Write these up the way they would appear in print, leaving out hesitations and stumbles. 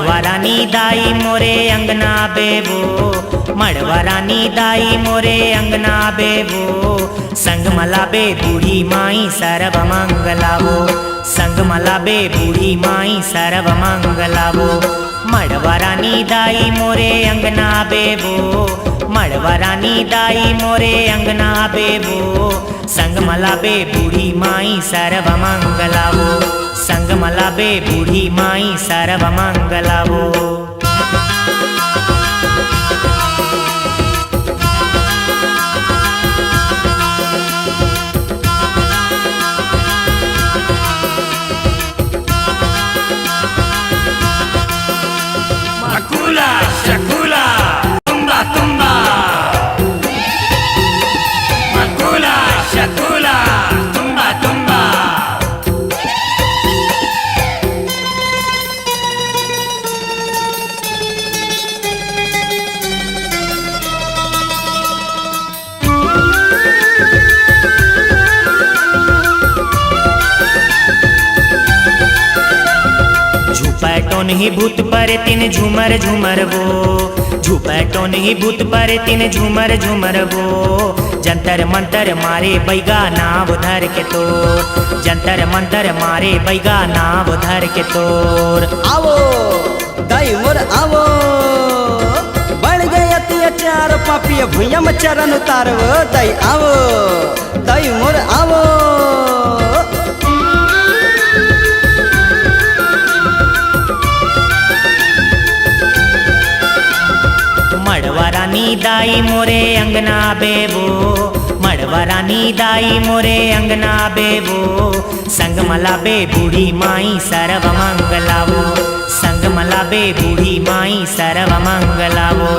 मड़वारानी दाई मोरे अंगना बेबो, मड़वारानी दाई मोरे अंगना बेबो, संग मलाबे बूढ़ी माई सर्व मंगलावो, संग मलाबे बूढ़ी माई सर्व मंगलावो। मड़वारानी दाई मोरे अंगना बेबो, मड़वारानी दाई मोरे अंगना बेबो, संग मलाबे बूढ़ी माई सर्व मंगलावो, संग मलाबे बूढ़ी माई सर्व मंगलावो। Makula, shakula, tumba tumba. Makula, shakula, tumba tumba. झुपैटो नहीं भूत पर तीन झूमर झूमर वो, झुपैटो नहीं भूत पर तीन झूमर झूमर वो, जंतर मंतर मारे बैगा नाव धर के तोर, जंतर मंतर मारे बैगा नाव धर के तोर। आवो दाई मोर आवो, बढ़ गए अत्याचार पापी भुइया में चरण उतारो, दाई आवो दाई मोर आवो। मड़वारानी दाई मोरे अंगना बेबो, मड़वारानी दाई मोरे अंगना बेबो, संग मलाबे बूढ़ी माई सर्व मंगलावो, संग मलाबे बूढ़ी माई सर्व मंगलावो।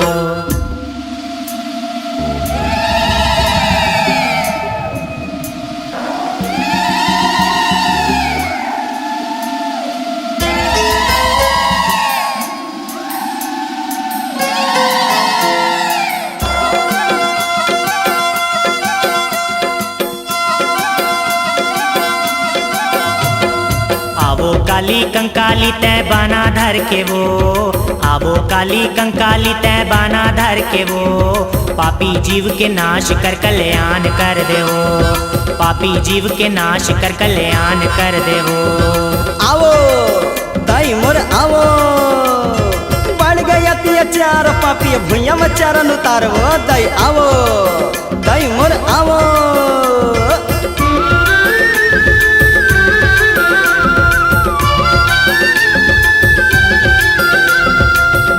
आवो काली कंकाली तै बाना धर के वो, आवो काली कंकाली तै बाना धर के वो, पापी जीव के नाश कर कल्याण कर देवो, पापी जीव के नाश कर कल्याण कर देवो। आवो दाई मोर आवो, बढ़ गए अत्याचार पापी भुइया में चरण उतारो, दाई आवो दाई मोर आवो।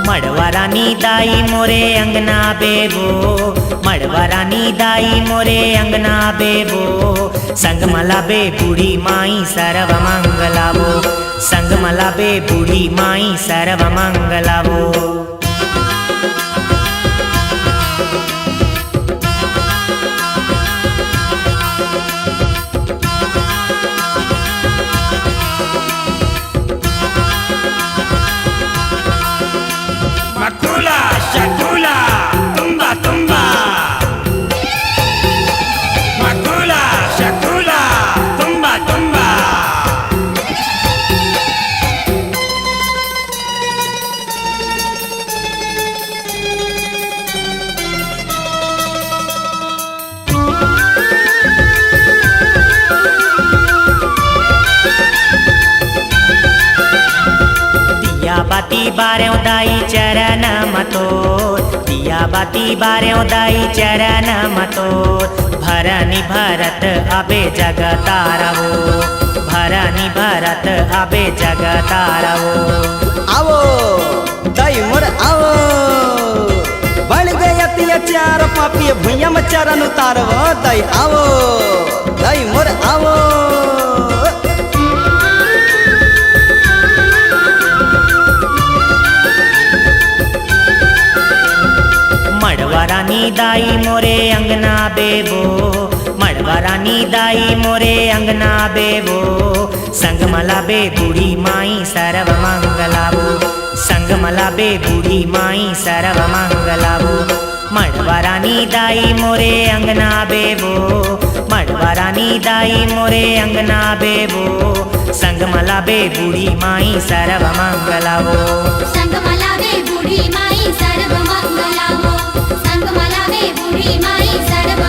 मड़वारानी दाई मोरे अंगना बेबो, मड़वारानी दाई मोरे अंगना बेबो, संग मलाबे बूढ़ी माई सर्व मंगलावो, संग मलाबे बूढ़ी माई सर्व मंगलावो। Makula, shakula, tumba tumba. Makula, shakula, tumba tumba. दिया बाती बारें दाई चरण मतोर, दिया बाती बारें दाई चरण मतोर, भरनी भरत अबे जगतारवो, भरनी भरत अबे जगतारवो। आवो दाई मोर आवो, बढ़ गए अत्याचार पापी भुइया में चरण उतारो, दाई आवो दाई मोर आवो। मड़वारानी दाई मोरे अंगना बेबो, मड़वारानी दाई मोरे अंगना बेबो, संग मलाबे बूढ़ी माई सर्व मंगलावो, संग मलाबे बूढ़ी माई सर्व मंगलावो। मड़वारानी दाई मोरे अंगना बेबो, मडवारानी दाई मोरे अंगना बेवो संग मला बे बुढी माई सर्व मंगलावो संग मला वे बुढी माई सर्व मंगलावो संग मला वे बुढी माई सर्व